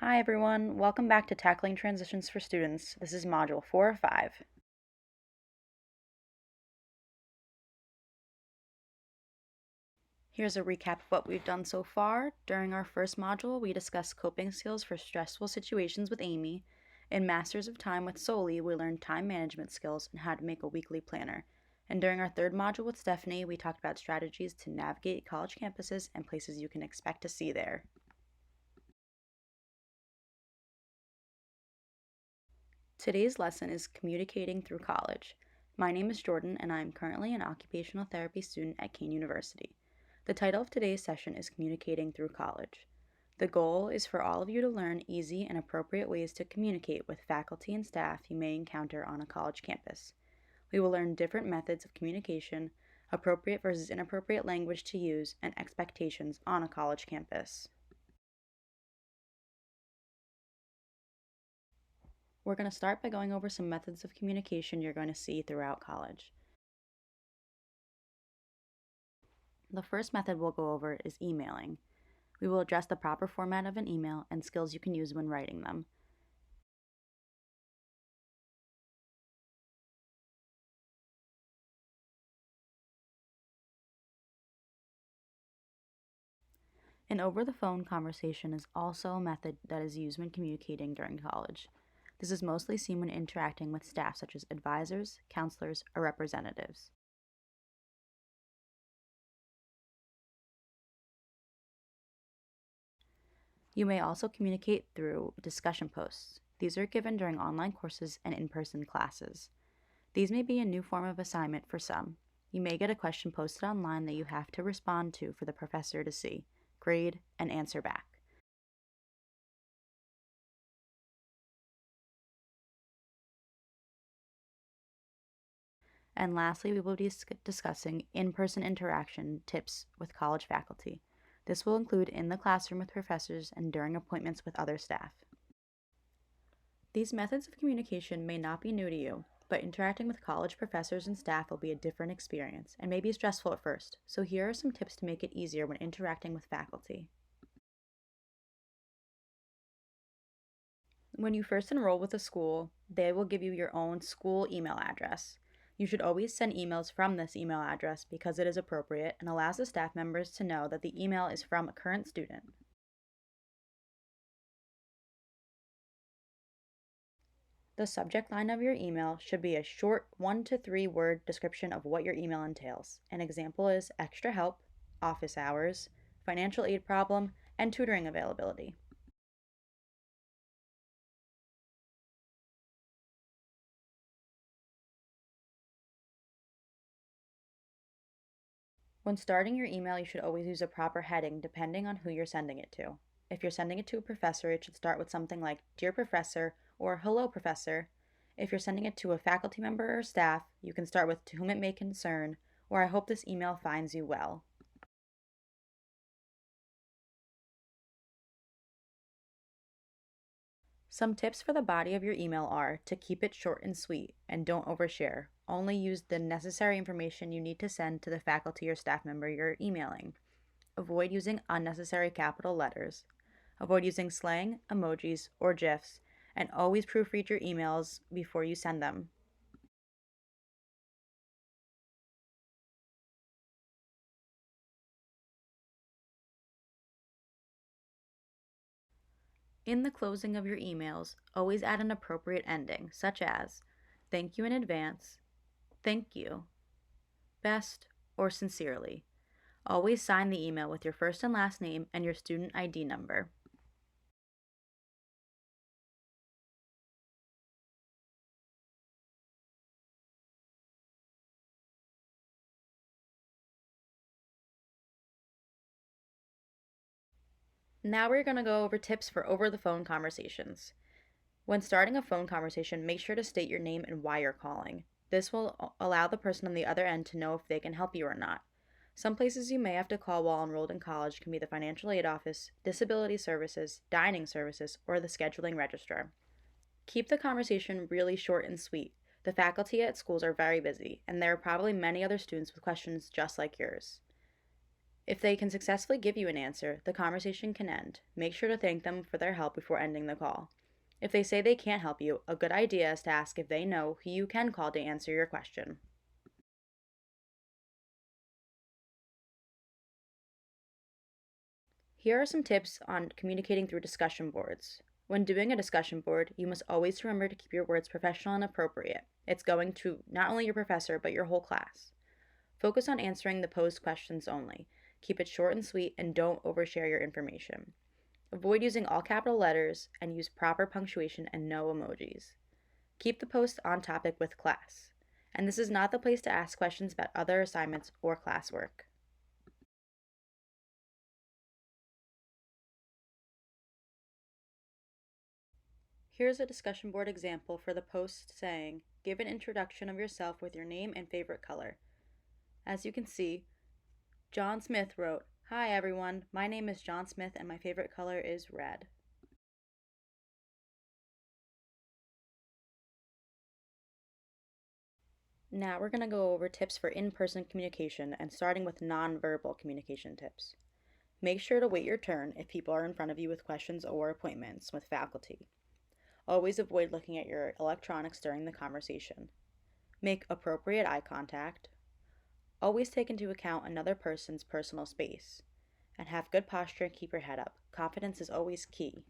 Hi everyone, welcome back to Tackling Transitions for Students. This is Module 4 of 5. Here's a recap of what we've done so far. During our first module, we discussed coping skills for stressful situations with Amy. In Masters of Time with Soli, we learned time management skills and how to make a weekly planner. And during our third module with Stephanie, we talked about strategies to navigate college campuses and places you can expect to see there. Today's lesson is Communicating Through College. My name is Jordan, and I am currently an occupational therapy student at Kean University. The title of today's session is Communicating Through College. The goal is for all of you to learn easy and appropriate ways to communicate with faculty and staff you may encounter on a college campus. We will learn different methods of communication, appropriate versus inappropriate language to use, and expectations on a college campus. We're going to start by going over some methods of communication you're going to see throughout college. The first method we'll go over is emailing. We will address the proper format of an email and skills you can use when writing them. An over-the-phone conversation is also a method that is used when communicating during college. This is mostly seen when interacting with staff such as advisors, counselors, or representatives. You may also communicate through discussion posts. These are given during online courses and in-person classes. These may be a new form of assignment for some. You may get a question posted online that you have to respond to for the professor to see, grade, and answer back. And lastly, we will be discussing in-person interaction tips with college faculty. This will include in the classroom with professors and during appointments with other staff. These methods of communication may not be new to you, but interacting with college professors and staff will be a different experience and may be stressful at first, so here are some tips to make it easier when interacting with faculty. When you first enroll with a school, they will give you your own school email address. You should always send emails from this email address because it is appropriate and allows the staff members to know that the email is from a current student. The subject line of your email should be a short 1 to 3 word description of what your email entails. An example is extra help, office hours, financial aid problem, and tutoring availability. When starting your email, you should always use a proper heading depending on who you're sending it to. If you're sending it to a professor, it should start with something like Dear Professor or Hello Professor. If you're sending it to a faculty member or staff, you can start with To whom it may concern or I hope this email finds you well. Some tips for the body of your email are to keep it short and sweet and don't overshare. Only use the necessary information you need to send to the faculty or staff member you're emailing. Avoid using unnecessary capital letters. Avoid using slang, emojis, or GIFs, and always proofread your emails before you send them. In the closing of your emails, always add an appropriate ending, such as thank you in advance, thank you, best, or sincerely. Always sign the email with your first and last name and your student ID number. Now we're going to go over tips for over-the-phone conversations. When starting a phone conversation, make sure to state your name and why you're calling. This will allow the person on the other end to know if they can help you or not. Some places you may have to call while enrolled in college can be the financial aid office, disability services, dining services, or the scheduling registrar. Keep the conversation really short and sweet. The faculty at schools are very busy, and there are probably many other students with questions just like yours. If they can successfully give you an answer, the conversation can end. Make sure to thank them for their help before ending the call. If they say they can't help you, a good idea is to ask if they know who you can call to answer your question. Here are some tips on communicating through discussion boards. When doing a discussion board, you must always remember to keep your words professional and appropriate. It's going to not only your professor, but your whole class. Focus on answering the posed questions only. Keep it short and sweet and don't overshare your information. Avoid using all capital letters and use proper punctuation and no emojis. Keep the post on topic with class. And this is not the place to ask questions about other assignments or classwork. Here's a discussion board example for the post saying, give an introduction of yourself with your name and favorite color. As you can see, John Smith wrote, "Hi everyone, my name is John Smith and my favorite color is red." Now we're going to go over tips for in-person communication and starting with nonverbal communication tips. Make sure to wait your turn if people are in front of you with questions or appointments with faculty. Always avoid looking at your electronics during the conversation. Make appropriate eye contact. Always take into account another person's personal space. And have good posture and keep your head up. Confidence is always key.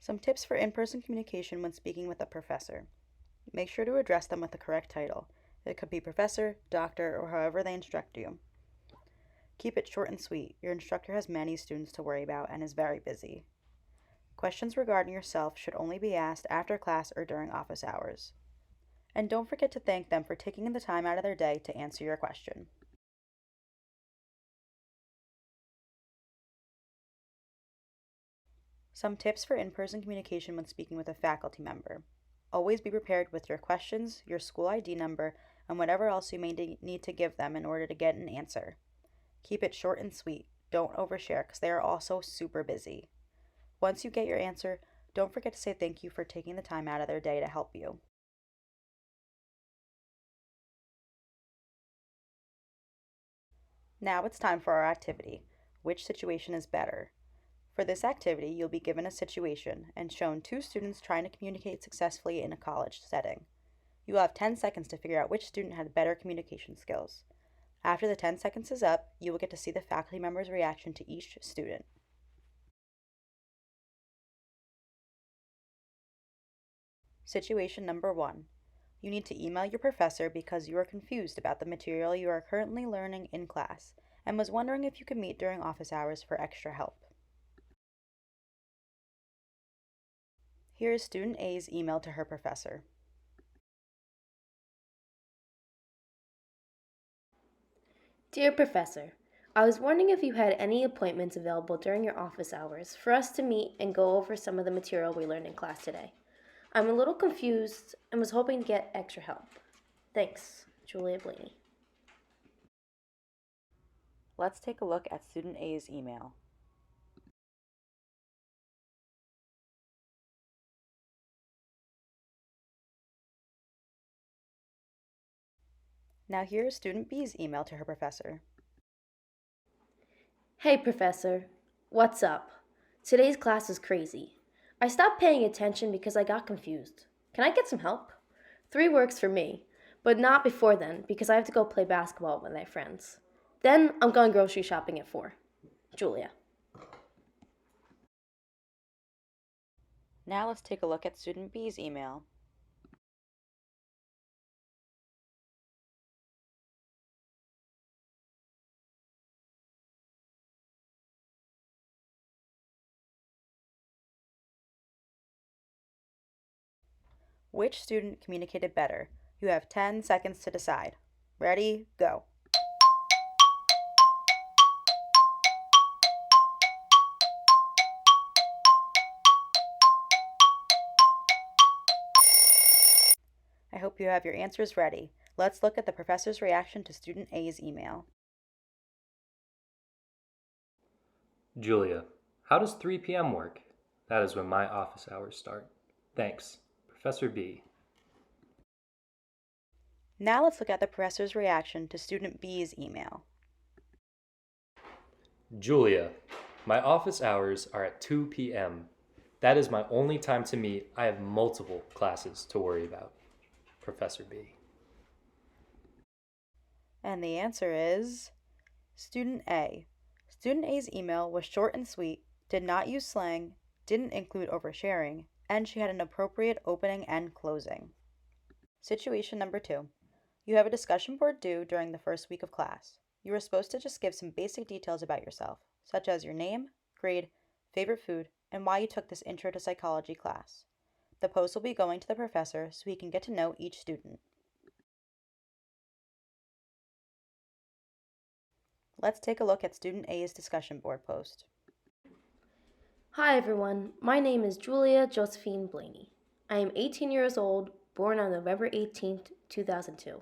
Some tips for in-person communication when speaking with a professor. Make sure to address them with the correct title. It could be professor, doctor, or however they instruct you. Keep it short and sweet. Your instructor has many students to worry about and is very busy. Questions regarding yourself should only be asked after class or during office hours. And don't forget to thank them for taking the time out of their day to answer your question. Some tips for in-person communication when speaking with a faculty member. Always be prepared with your questions, your school ID number, and whatever else you may need to give them in order to get an answer. Keep it short and sweet. Don't overshare because they are also super busy. Once you get your answer, don't forget to say thank you for taking the time out of their day to help you. Now it's time for our activity. Which situation is better? For this activity, you'll be given a situation and shown two students trying to communicate successfully in a college setting. You will have 10 seconds to figure out which student had better communication skills. After the 10 seconds is up, you will get to see the faculty member's reaction to each student. Situation number 1. You need to email your professor because you are confused about the material you are currently learning in class and was wondering if you could meet during office hours for extra help. Here is student A's email to her professor. Dear Professor, I was wondering if you had any appointments available during your office hours for us to meet and go over some of the material we learned in class today. I'm a little confused and was hoping to get extra help. Thanks, Julia Blaney. Let's take a look at student A's email. Now here is student B's email to her professor. Hey, Professor. What's up? Today's class is crazy. I stopped paying attention because I got confused. Can I get some help? 3 works for me, but not before then because I have to go play basketball with my friends. Then I'm going grocery shopping at 4. Julia. Now let's take a look at student B's email. Which student communicated better? You have 10 seconds to decide. Ready? Go. I hope you have your answers ready. Let's look at the professor's reaction to student A's email. Julia, how does 3 p.m. work? That is when my office hours start. Thanks, Professor. Professor B. Now let's look at the professor's reaction to student B's email. Julia, my office hours are at 2 p.m. That is my only time to meet. I have multiple classes to worry about. Professor B. And the answer is Student A. Student A's email was short and sweet, did not use slang, didn't include oversharing, and she had an appropriate opening and closing. Situation number 2. You have a discussion board due during the first week of class. You are supposed to just give some basic details about yourself, such as your name, grade, favorite food, and why you took this Intro to Psychology class. The post will be going to the professor so he can get to know each student. Let's take a look at Student A's discussion board post. Hi everyone, my name is Julia Josephine Blaney. I am 18 years old, born on November 18th, 2002.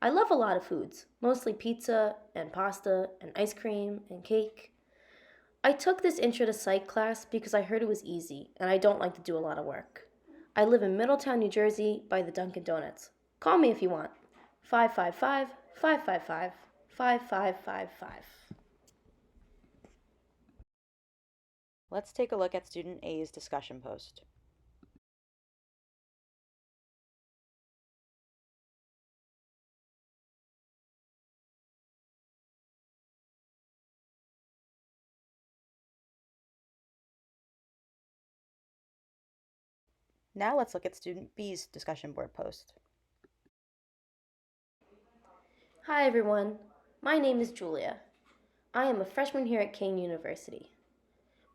I love a lot of foods, mostly pizza and pasta and ice cream and cake. I took this Intro to Psych class because I heard it was easy and I don't like to do a lot of work. I live in Middletown, New Jersey by the Dunkin' Donuts. Call me if you want. 555-555-5555. Let's take a look at Student A's discussion post. Now let's look at Student B's discussion board post. Hi everyone, my name is Julia. I am a freshman here at Kean University.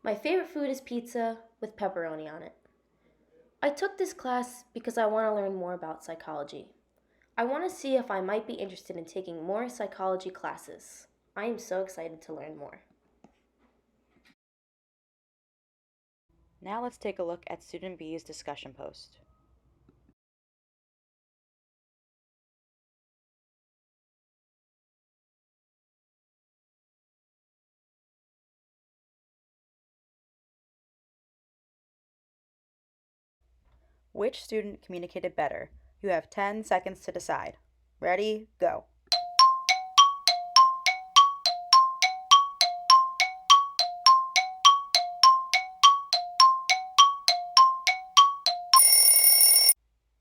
My favorite food is pizza with pepperoni on it. I took this class because I want to learn more about psychology. I want to see if I might be interested in taking more psychology classes. I am so excited to learn more. Now let's take a look at Student B's discussion post. Which student communicated better? You have 10 seconds to decide. Ready, go.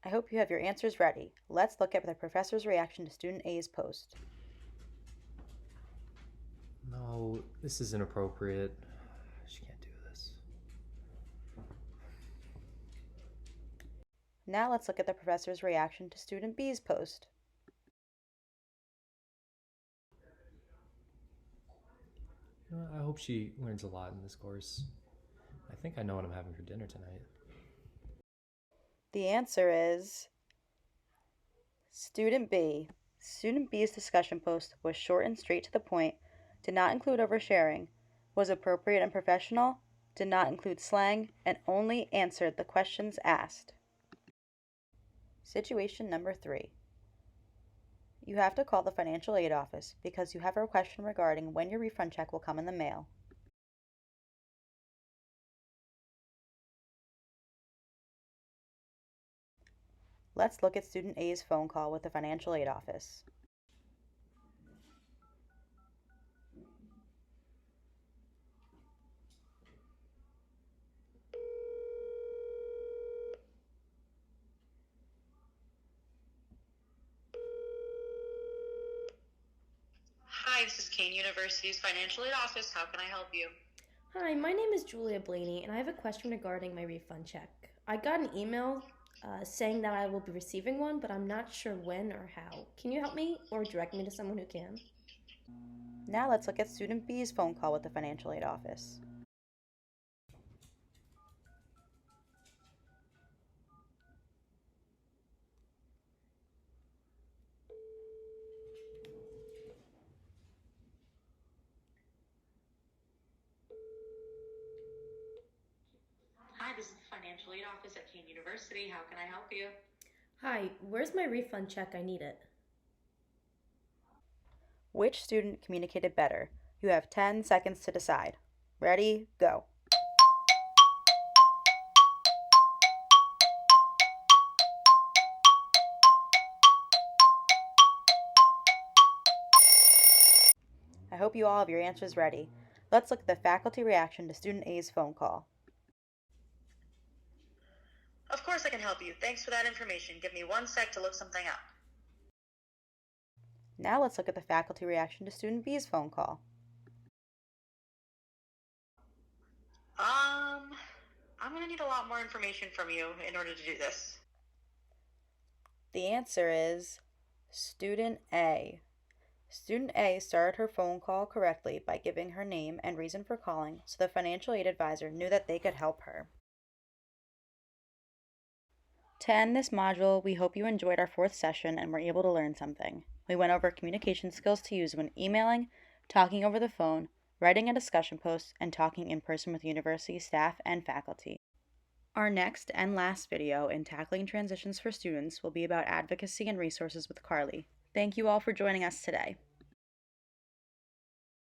I hope you have your answers ready. Let's look at the professor's reaction to Student A's post. No, this is inappropriate. She can't do this. Now let's look at the professor's reaction to Student B's post. I hope she learns a lot in this course. I think I know what I'm having for dinner tonight. The answer is Student B. Student B's discussion post was short and straight to the point, did not include oversharing, was appropriate and professional, did not include slang, and only answered the questions asked. Situation number 3. You have to call the financial aid office because you have a question regarding when your refund check will come in the mail. Let's look at Student A's phone call with the financial aid office. Hi, this is Kean University's financial aid office. How can I help you? Hi, my name is Julia Blaney, and I have a question regarding my refund check. I got an email saying that I will be receiving one, but I'm not sure when or how. Can you help me or direct me to someone who can? Now let's look at Student B's phone call with the financial aid office. Hi, this is the financial aid office at Kean University. How can I help you? Hi, where's my refund check? I need it. Which student communicated better? You have 10 seconds to decide. Ready, go. I hope you all have your answers ready. Let's look at the faculty reaction to student A's phone call. Of course I can help you. Thanks for that information. Give me 1 sec to look something up. Now let's look at the faculty reaction to student B's phone call. I'm going to need a lot more information from you in order to do this. The answer is student A. Student A started her phone call correctly by giving her name and reason for calling, so the financial aid advisor knew that they could help her. To end this module, we hope you enjoyed our 4th session and were able to learn something. We went over communication skills to use when emailing, talking over the phone, writing a discussion post, and talking in person with university staff and faculty. Our next and last video in Tackling Transitions for Students will be about advocacy and resources with Carly. Thank you all for joining us today.